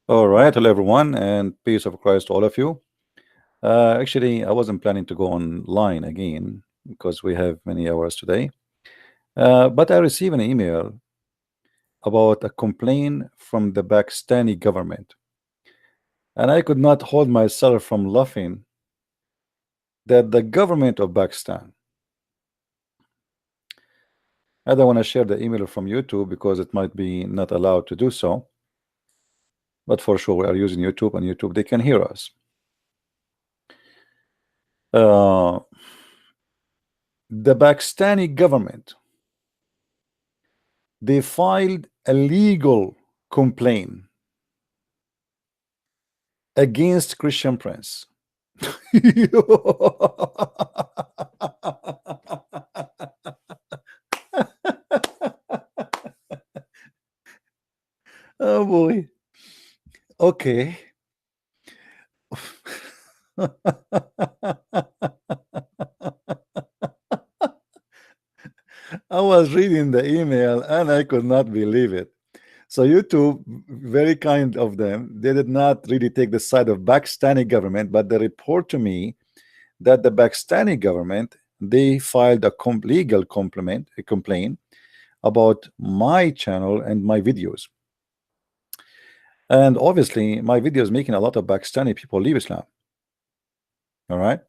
All right, hello everyone, and peace of Christ to all of you. Actually, I wasn't planning to go online again because we have many hours today. But I received an email about a complaint from the Pakistani government, and I could not hold myself from laughing that the government of Pakistan. I don't want to share the email from YouTube because it might be not allowed to do so. But for sure, we are using YouTube, and YouTube they can hear us. Uh, the Pakistani government, they filed a legal complaint against Christian Prince. Oh boy. Okay. I was reading the email and I could not believe it. So YouTube, very kind of them, they did not really take the side of Pakistani government, but they report to me that the Pakistani government, they filed a legal complaint about my channel and my videos. And obviously my videos making a lot of Pakistani people leave Islam. All right.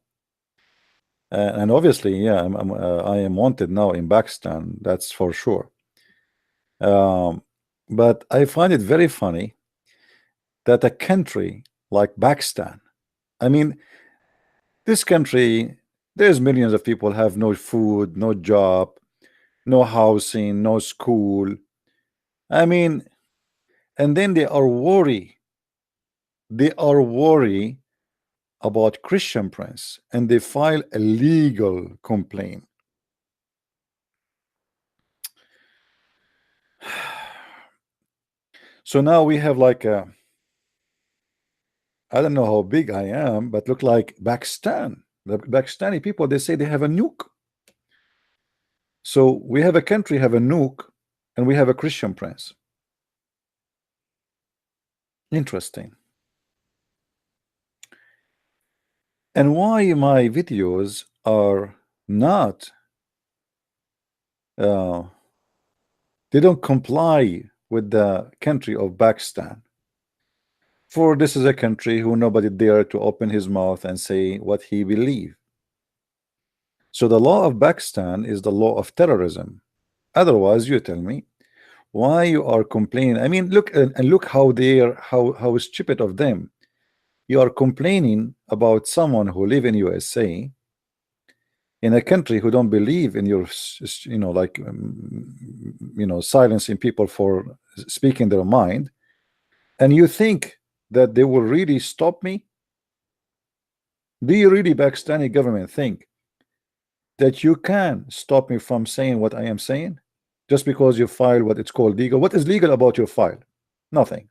And obviously, yeah, I am wanted now in Pakistan, that's for sure. But I find it very funny that a country like Pakistan, I mean, this country, there's millions of people have no food, no job, no housing, no school. I mean, and then they are worried about Christian Prince, and they file a legal complaint. So now we have like a, I don't know how big I am, but look like Pakistan. The Pakistani people, they say they have a nuke. So we have a country have a nuke, and we have a Christian Prince. Interesting. And why my videos are not they don't comply with the country of Pakistan? For this is a country who nobody dare to open his mouth and say what he believe. So the law of Pakistan is the law of terrorism. Otherwise, you tell me why you are complaining. I mean, look and look how they're how stupid of them. You are complaining about someone who live in USA, in a country who don't believe in your, like, silencing people for speaking their mind, and you think that they will really stop me? Do you really, Pakistani government, think that you can stop me from saying what I am saying just because you file what it's called legal? What is legal about your file? Nothing.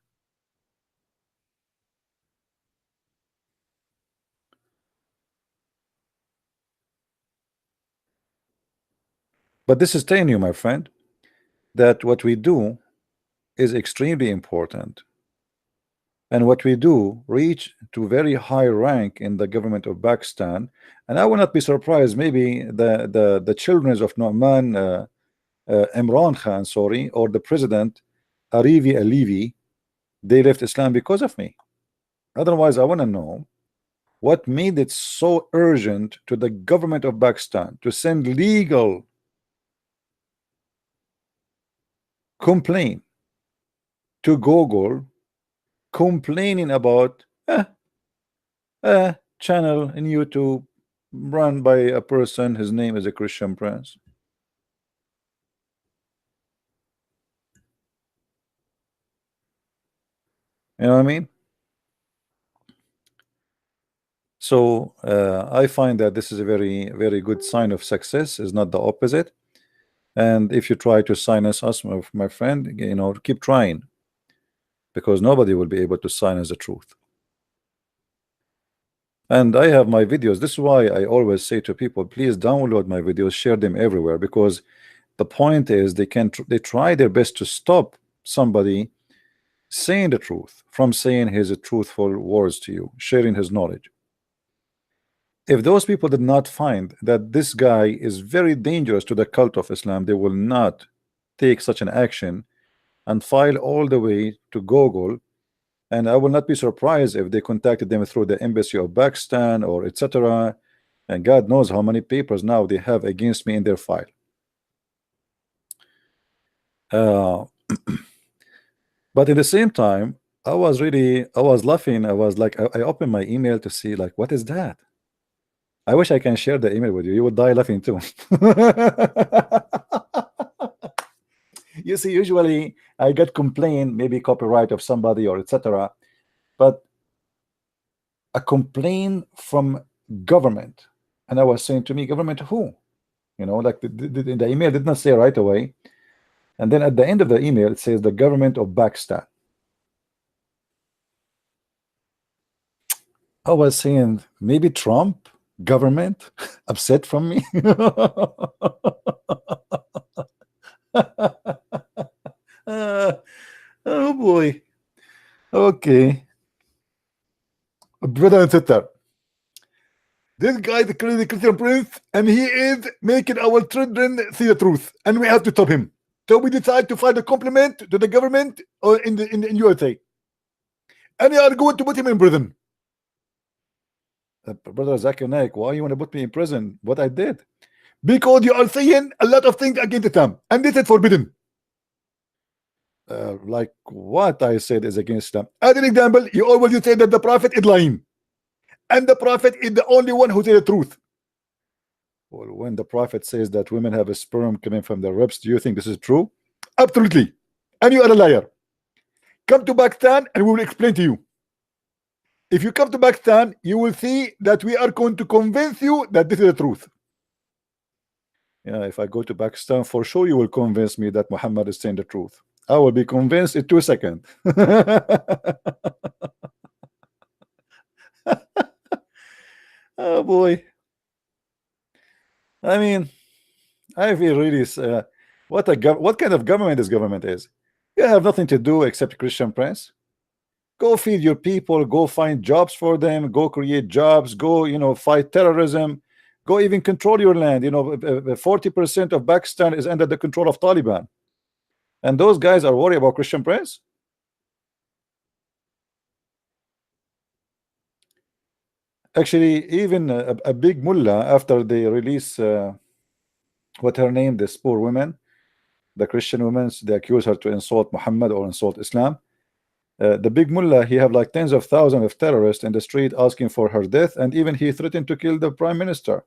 But this is telling you, my friend, that what we do is extremely important, and what we do reach to very high rank in the government of Pakistan. And I will not be surprised, maybe the children of Nu'man Imran Khan, sorry, or the president Arivi Alivi, they left Islam because of me. Otherwise, I want to know what made it so urgent to the government of Pakistan to send legal complaint to Google, complaining about a channel in YouTube run by a person, his name is a Christian Prince. You know what I mean? So I find that this is a very, very good sign of success, is not the opposite. And if you try to silence us, my friend, keep trying, because nobody will be able to silence the truth. And I have my videos. This is why I always say to people, please download my videos, share them everywhere, because the point is they try their best to stop somebody saying the truth, from saying his truthful words to you, sharing his knowledge. If those people did not find that this guy is very dangerous to the cult of Islam, they will not take such an action and file all the way to Google. And I will not be surprised if they contacted them through the embassy of Pakistan or etc. And God knows how many papers now they have against me in their file. But at the same time, I was laughing. I was like, I opened my email to see like, what is that? I wish I can share the email with you. You would die laughing too. You see, usually I get complaint, maybe copyright of somebody or etc. But a complaint from government, and I was saying to me, government who? You know, like the email did not say right away, and then at the end of the email it says the government of Pakistan. I was saying maybe Trump government upset from me. Oh boy. Okay. Brother and sister, this guy is the Christian prince, and he is making our children see the truth, and we have to stop him. So we decide to file a complaint to the government or in USA, and they are going to put him in prison. Brother Zakir Naik, why you want to put me in prison? What I did? Because you are saying a lot of things against Islam, and this is forbidden. Like what I said is against Islam. As an example, you always say that the Prophet is lying, and the Prophet is the only one who says the truth. Well, when the Prophet says that women have a sperm coming from their ribs, do you think this is true? Absolutely. And you are a liar. Come to Pakistan and we will explain to you. If you come to Pakistan, you will see that we are going to convince you that this is the truth. Yeah, if I go to Pakistan, for sure you will convince me that Muhammad is saying the truth. I will be convinced in 2 seconds. Oh boy. I mean, I feel really what kind of government this government is. You have nothing to do except Christian prince. Go feed your people, go find jobs for them, go create jobs, go, you know, fight terrorism, go even control your land. You know, 40% of Pakistan is under the control of Taliban, and those guys are worried about Christian prince. Actually, even a big mullah, after they release what her name, this poor woman, the Christian women, they accuse her to insult Muhammad or insult Islam. The big mullah, he have like tens of thousands of terrorists in the street asking for her death, and even he threatened to kill the prime minister.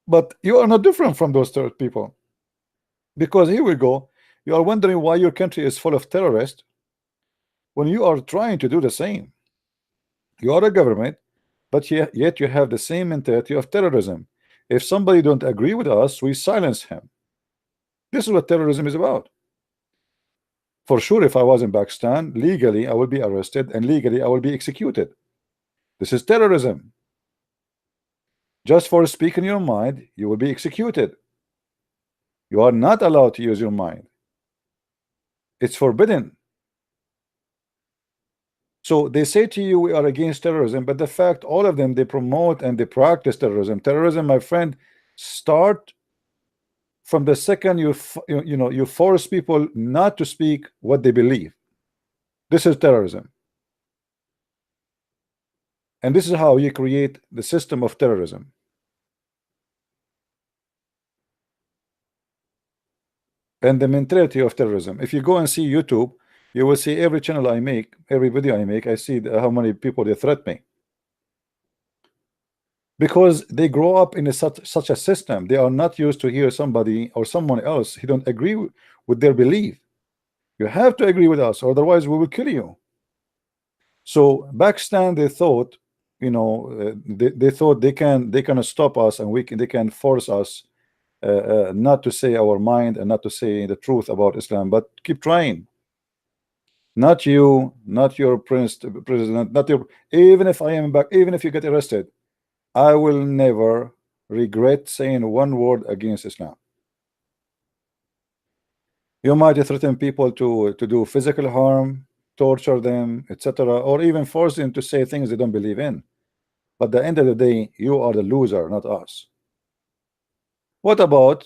But you are not different from those people, because here we go, you are wondering why your country is full of terrorists when you are trying to do the same. You are a government, but yet you have the same mentality of terrorism. If somebody don't agree with us, we silence him. This is what terrorism is about. For sure, if I was in Pakistan, legally I will be arrested and legally I will be executed. This is terrorism. Just for speaking your mind, you will be executed. You are not allowed to use your mind. It's forbidden. So they say to you, we are against terrorism, but the fact, all of them, they promote and they practice terrorism. Terrorism, my friend, start from the second you force people not to speak what they believe. This is terrorism. And this is how you create the system of terrorism. And the mentality of terrorism. If you go and see YouTube, you will see every channel I make, every video I make, I see how many people they threat me. Because they grow up in such a system. They are not used to hear somebody or someone else who don't agree with their belief. You have to agree with us, otherwise we will kill you. So Pakistan, they thought, you know, they thought they can stop us, and they can force us not to say our mind and not to say the truth about Islam. But keep trying. Not you, not your president, not your. Even if I am back, even if you get arrested, I will never regret saying one word against Islam. You might threaten people to do physical harm, torture them, etc., or even force them to say things they don't believe in. But at the end of the day, you are the loser, not us. What about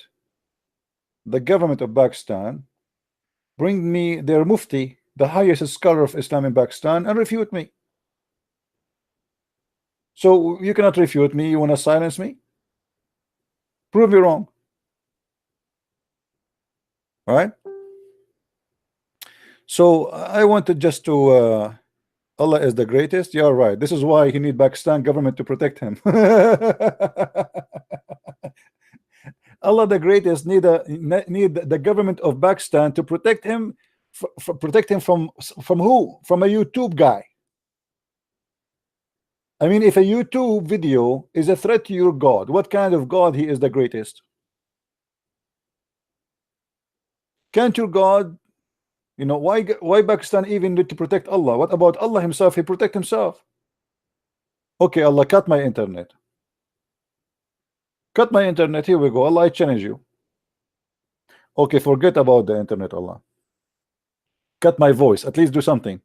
the government of Pakistan? Bring me their mufti, the highest scholar of Islam in Pakistan, and refute me. So you cannot refute me. You want to silence me? Prove me wrong. All right. So I wanted just to Allah is the greatest. You're right. This is why he need Pakistan government to protect him. Allah the greatest need the government of Pakistan to protect him, from who? From a YouTube guy. I mean, if a YouTube video is a threat to your God, what kind of God he is the greatest? Can't your God, you know, why Pakistan even need to protect Allah? What about Allah himself? He protect himself. Okay, Allah, cut my internet. Cut my internet. Here we go. Allah, I challenge you. Okay, forget about the internet, Allah. Cut my voice. At least do something.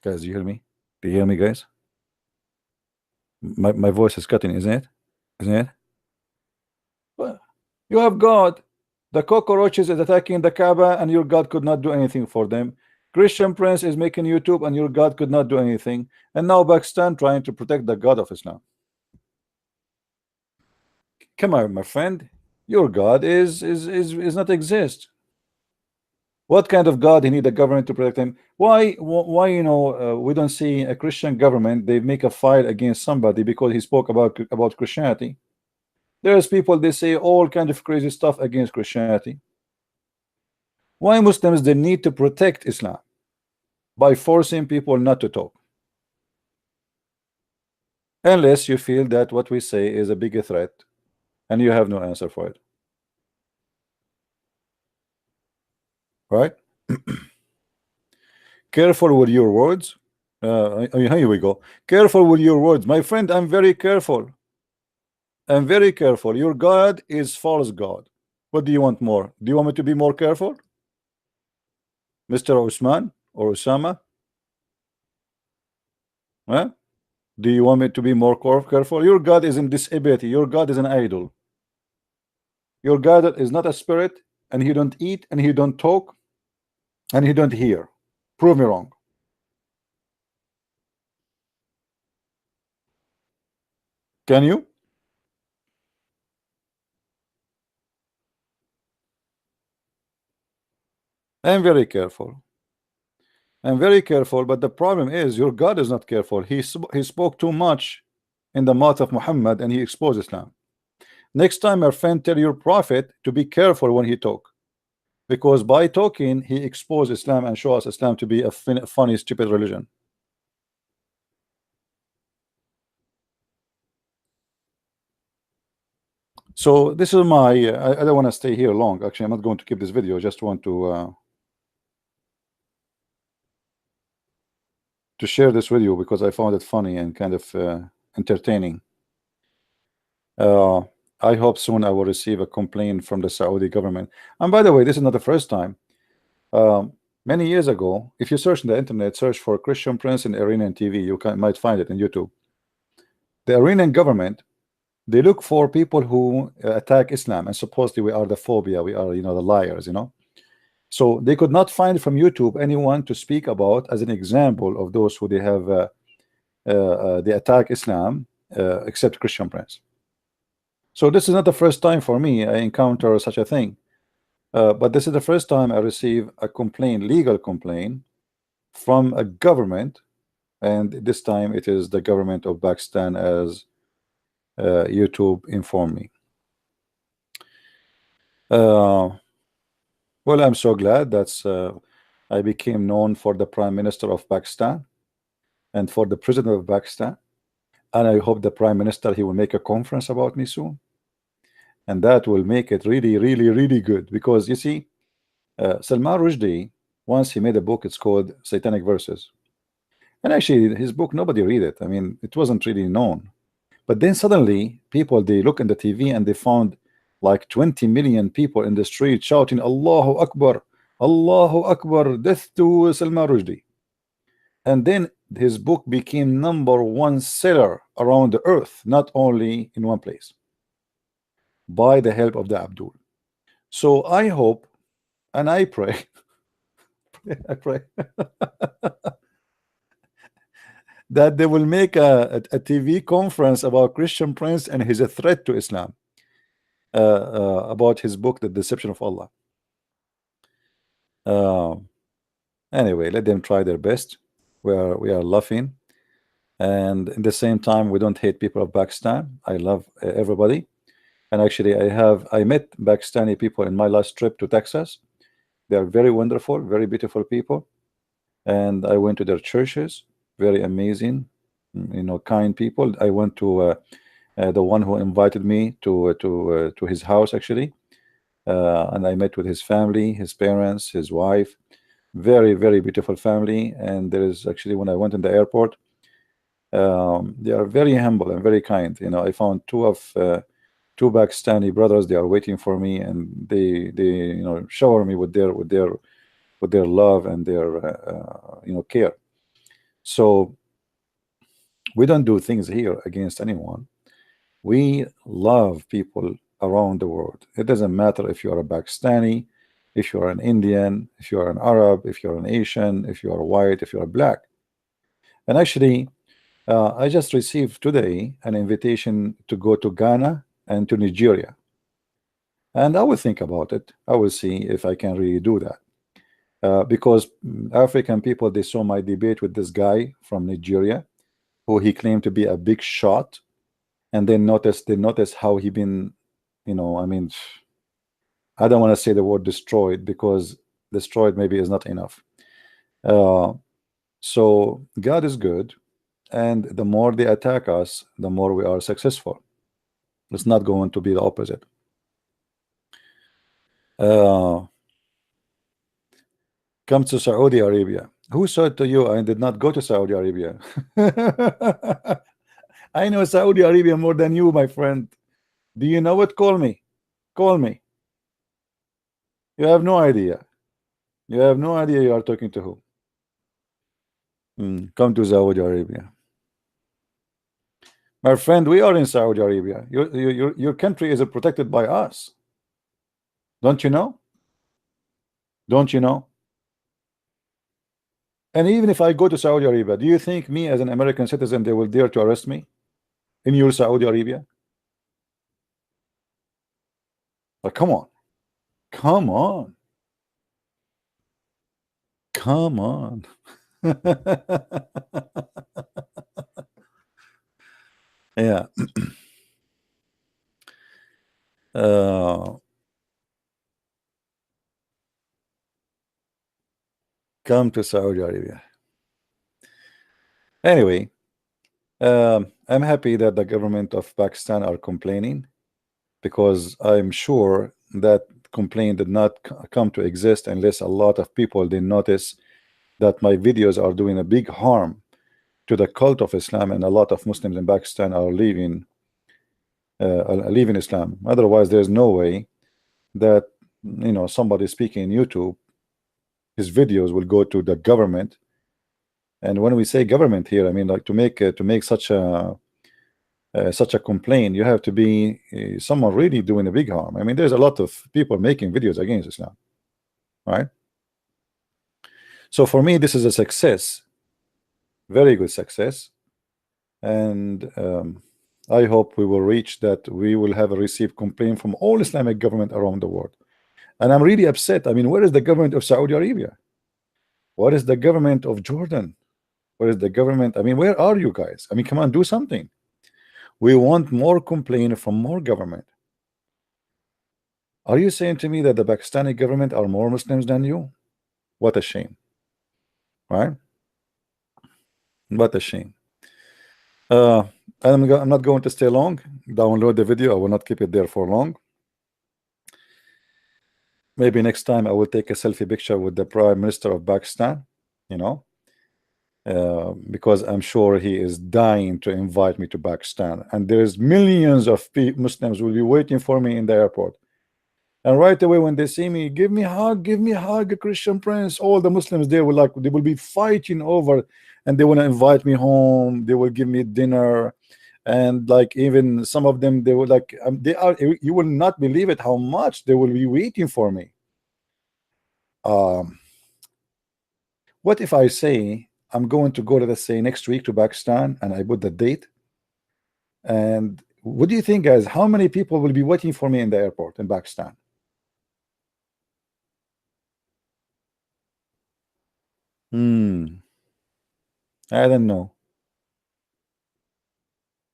Guys, do you hear me? Do you hear me, guys? My voice is cutting, isn't it? Isn't it? Well, you have God. The cockroaches is attacking the Kaaba, and your God could not do anything for them. Christian Prince is making YouTube, and your God could not do anything. And now Pakistan trying to protect the God of Islam. Come on, my friend. Your God is not exist. What kind of God he need the government to protect him? Why you know we don't see a Christian government they make a fight against somebody because he spoke about Christianity? There's people they say all kind of crazy stuff against Christianity. Why Muslims they need to protect Islam by forcing people not to talk, unless you feel that what we say is a bigger threat and you have no answer for it, right? Careful with your words. Here we go. Careful with your words, my friend. I'm very careful. I'm very careful. Your God is false God. What do you want more? Do you want me to be more careful, Mr. Usman or Osama? Huh? Do you want me to be more careful? Your God is in disability. Your God is an idol. Your God is not a spirit, and he don't eat, and he don't talk, and he don't hear. Prove me wrong. Can you? I'm very careful. I'm very careful, but the problem is your God is not careful. He spoke too much in the mouth of Muhammad, and he exposed Islam. Next time, my friend, tell your prophet to be careful when he talk, because by talking he exposed Islam and show us Islam to be a funny, stupid religion. So this is my I don't want to stay here long. Actually, I'm not going to keep this video. I just want to share this with you because I found it funny and kind of entertaining. I hope soon I will receive a complaint from the Saudi government. And by the way, this is not the first time. Many years ago, if you search in the internet, search for Christian Prince in Iranian TV, you might find it in YouTube. The Iranian government, they look for people who attack Islam, and supposedly we are the phobia, we are, you know, the liars, you know. So they could not find from YouTube anyone to speak about as an example of those who they have they attack Islam, except Christian Prince. So this is not the first time for me I encounter such a thing, but this is the first time I receive a complaint, legal complaint, from a government, and this time it is the government of Pakistan, as YouTube informed me. Well, I'm so glad that's I became known for the Prime Minister of Pakistan and for the President of Pakistan, and I hope the Prime Minister, he will make a conference about me soon, and that will make it really, really, really good. Because you see, Salman Rushdie, once he made a book, it's called Satanic Verses, and actually his book nobody read it. I mean, it wasn't really known, but then suddenly people, they look in the TV and they found like 20 million people in the street shouting Allahu Akbar, Allahu Akbar, death to Salman Rushdie. And then his book became #1 seller around the earth, not only in one place, by the help of the Abdul. So I hope and I pray, I pray that they will make a TV conference about Christian Prince and his threat to Islam, about his book, The Deception of Allah. Anyway, let them try their best. We are laughing, and in the same time, we don't hate people of Pakistan. I love everybody, and actually, I met Pakistani people in my last trip to Texas. They are very wonderful, very beautiful people, and I went to their churches. Very amazing, kind people. I went to the one who invited me to his house actually, and I met with his family, his parents, his wife. Very, very beautiful family. And there is actually, when I went in the airport, they are very humble and very kind. I found two Pakistani brothers. They are waiting for me, and they shower me with their love and their care. So we don't do things here against anyone. We love people around the world. It doesn't matter if you are a Pakistani, if you are an Indian, if you are an Arab, if you're an Asian, if you are white, if you are black. And actually, I just received today an invitation to go to Ghana and to Nigeria. And I will think about it. I will see if I can really do that. Because African people, they saw my debate with this guy from Nigeria, who he claimed to be a big shot. And they noticed how he been, I mean, I don't want to say the word destroyed, because destroyed maybe is not enough. So God is good, and the more they attack us, the more we are successful. It's not going to be the opposite. Come to Saudi Arabia. Who said to you I did not go to Saudi Arabia? I know Saudi Arabia more than you, my friend. Do you know it? Call me. Call me. You have no idea. You have no idea you are talking to who. Come to Saudi Arabia. My friend, we are in Saudi Arabia. Your country is protected by us. Don't you know? Don't you know? And even if I go to Saudi Arabia, do you think me as an American citizen, they will dare to arrest me in your Saudi Arabia? But come on. Come on. Come on. Yeah. Come to Saudi Arabia. Anyway, I'm happy that the government of Pakistan are complaining, because I'm sure that complaint did not come to exist unless a lot of people did notice that my videos are doing a big harm to the cult of Islam, and a lot of Muslims in Pakistan are leaving Islam. Otherwise, there's no way that somebody speaking in YouTube, his videos will go to the government. And when we say government here, I mean, like, to make such a complaint, you have to be someone really doing a big harm. I mean, there's a lot of people making videos against Islam, right? So for me, this is a success, very good success, and I hope we will reach that. We will have a received complaint from all Islamic government around the world. And I'm really upset. I mean, where is the government of Saudi Arabia? What is the government of Jordan? Where is the government? I mean, where are you guys? I mean, come on, do something. We want more complaint from more government. Are you saying to me that the Pakistani government are more Muslims than you? What a shame, right? What a shame. I'm not going to stay long. Download the video. I will not keep it there for long. Maybe next time I will take a selfie picture with the Prime Minister of Pakistan, because I'm sure he is dying to invite me to Pakistan, and there's millions of Muslims will be waiting for me in the airport. And right away when they see me, give me a hug, Christian Prince. All the Muslims there will they will be fighting over, and they want to invite me home. They will give me dinner, and like even some of them, they will they are. You will not believe it how much they will be waiting for me. What if I say I'm going to go, let's say, next week to Pakistan, and I put the date? And what do you think, guys? How many people will be waiting for me in the airport in Pakistan? I don't know.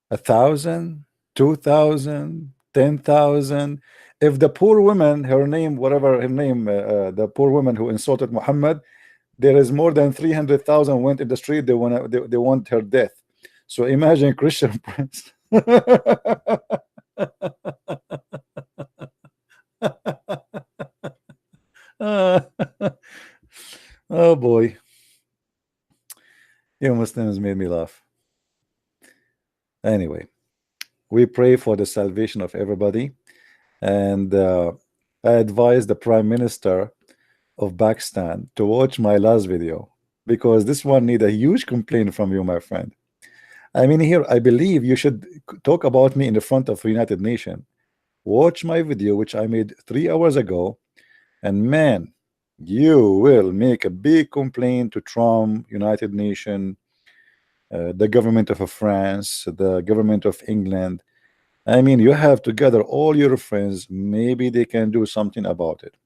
1,000, 2,000, 10,000. If the poor woman, her name, whatever her name, the poor woman who insulted Muhammad, there is more than 300,000 went in the street. They want her death. So imagine Christian Prince. Oh boy, you Muslims made me laugh. Anyway, we pray for the salvation of everybody, and I advise the Prime Minister of Pakistan to watch my last video, because this one need a huge complaint from you, my friend. I mean, here I believe you should talk about me in the front of the United Nations. Watch my video, which I made 3 hours ago, and man, you will make a big complaint to Trump, United Nations, the government of France, the government of England. I mean, you have to gather all your friends. Maybe they can do something about it.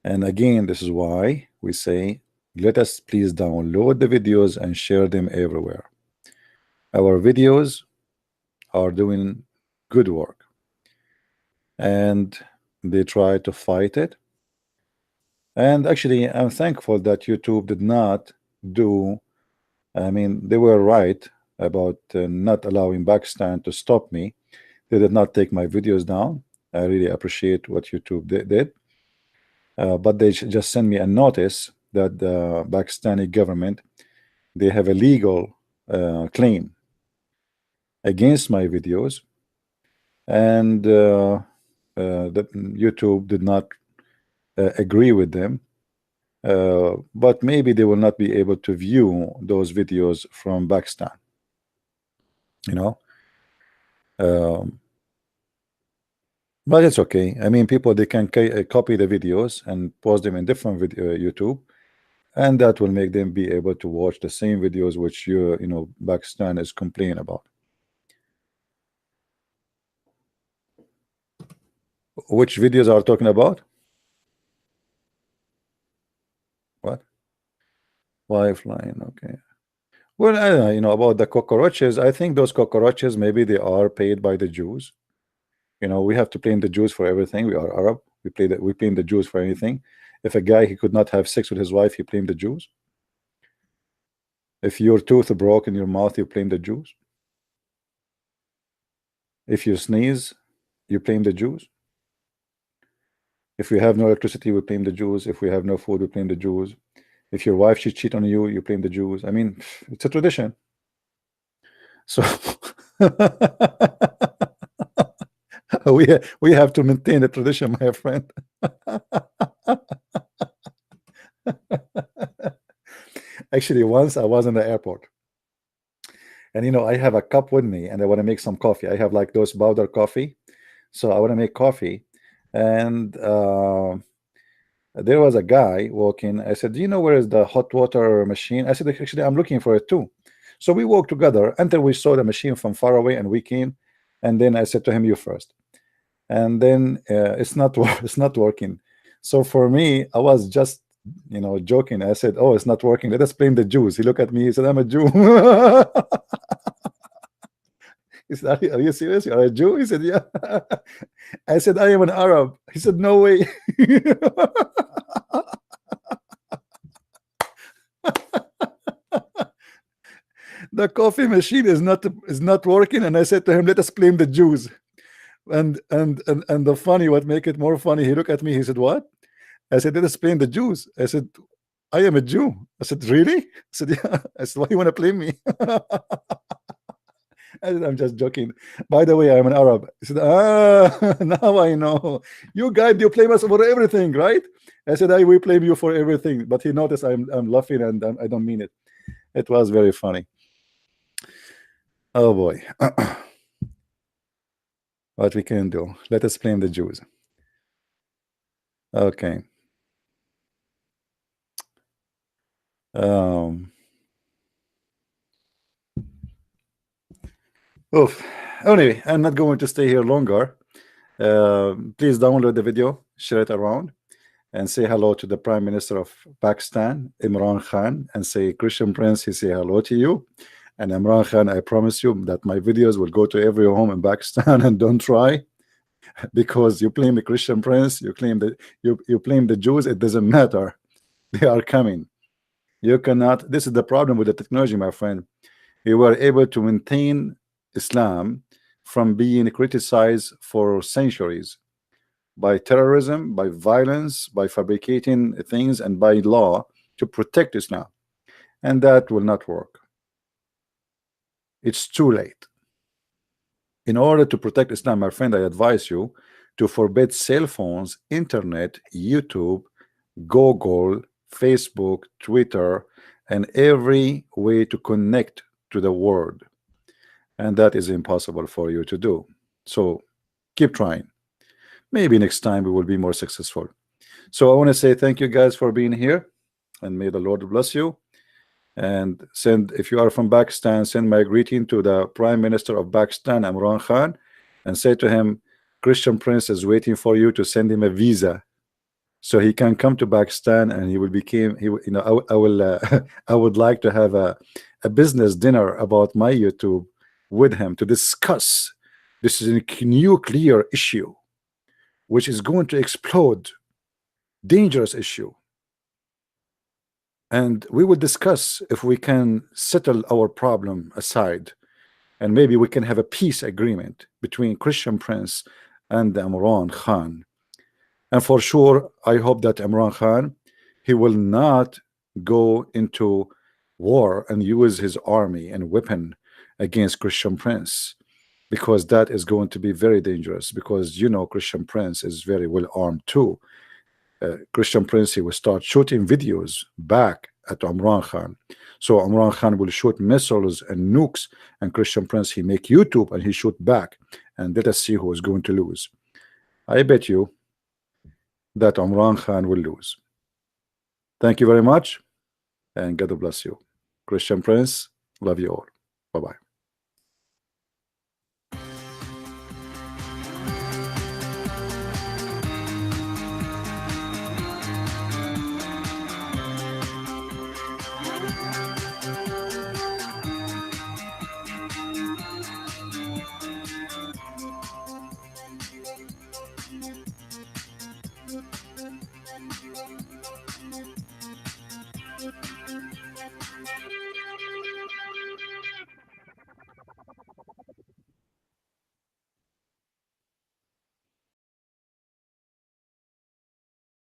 And again, this is why we say, let us please download the videos and share them everywhere. Our videos are doing good work, and they try to fight it. And actually, I'm thankful that YouTube did not do, I mean, they were right about not allowing Pakistan to stop me. They did not take my videos down. I really appreciate what YouTube did. But they just sent me a notice that the Pakistani government, they have a legal claim against my videos, and that YouTube did not agree with them. But maybe they will not be able to view those videos from Pakistan, you know. But it's okay. I mean, people, they can copy the videos and post them in different video YouTube, and that will make them be able to watch the same videos which you know Pakistan is complaining about. Which videos are talking about? What? Lifeline, okay. Well, I don't know, you know, about the cockroaches. I think those cockroaches, maybe they are paid by the Jews. You know, we have to blame the Jews for everything. We are Arab. We blame the Jews for anything. If a guy, he could not have sex with his wife, he blamed the Jews. If your tooth broke in your mouth, you blame the Jews. If you sneeze, you blame the Jews. If we have no electricity, we blame the Jews. If we have no food, we blame the Jews. If your wife should cheat on you, you blame the Jews. I mean, it's a tradition. So we have to maintain the tradition, my friend. Actually, once I was in the airport, and you know, I have a cup with me, and I want to make some coffee. I have like those powder coffee, so I want to make coffee, and there was a guy walking. I said, "Do you know where is the hot water machine?" I said, "Actually, I'm looking for it too." So we walked together until we saw the machine from far away, and we came. And then I said to him, "You first." And then it's not working. So for me, I was just, you know, joking. I said, "Oh, it's not working. Let us blame the Jews." He looked at me. He said, "I'm a Jew." He said, "Are you serious? You are a Jew?" He said, "Yeah." I said, "I am an Arab." He said, "No way." The coffee machine is not working, and I said to him, "Let us blame the Jews." And the funny, what make it more funny, he looked at me. He said, "What?" I said, "Let us blame the Jews." I said, I am a Jew. I said, really? I said, yeah. I said, why you want to play me? I said, I'm just joking. By the way, I'm an Arab. He said, ah, now I know. You guys, you blame us for everything, right? I said, I will blame you for everything. But he noticed I'm laughing and I don't mean it. It was very funny. Oh boy. What we can do? Let us blame the Jews. Okay. Oof. Anyway, I'm not going to stay here longer. Please download the video, share it around, and say hello to the Prime Minister of Pakistan, Imran Khan, and say, Christian Prince, he say hello to you. And Imran Khan, I promise you that my videos will go to every home in Pakistan, and don't try, because you claim the Christian Prince, you claim that you claim the Jews, it doesn't matter. They are coming. You cannot. This is the problem with the technology, my friend. We were able to maintain Islam from being criticized for centuries by terrorism, by violence, by fabricating things, and by law to protect Islam. And that will not work. It's too late. In order to protect Islam, my friend, I advise you to forbid cell phones, internet, YouTube, Google, Facebook, Twitter, and every way to connect to the world. And that is impossible for you to do. So keep trying. Maybe next time we will be more successful. So I want to say thank you guys for being here, and may the Lord bless you. And send, if you are from Pakistan, send my greeting to the Prime Minister of Pakistan, Imran Khan, and say to him, Christian Prince is waiting for you to send him a visa so he can come to Pakistan, and he will become, you know, I will I would like to have a business dinner about my YouTube with him to discuss. This is a nuclear issue which is going to explode, dangerous issue, and we will discuss if we can settle our problem aside, and maybe we can have a peace agreement between Christian Prince and Imran Khan. And for sure, I hope that Imran Khan, he will not go into war and use his army and weapon against Christian Prince, because that is going to be very dangerous, because you know Christian Prince is very well armed too. Christian Prince, he will start shooting videos back at Imran Khan. So Imran Khan will shoot missiles and nukes, and Christian Prince, he make YouTube and he shoot back, and let us see who is going to lose. I bet you that Imran Khan will lose. Thank you very much, and God bless you. Christian Prince, love you all. Bye-bye.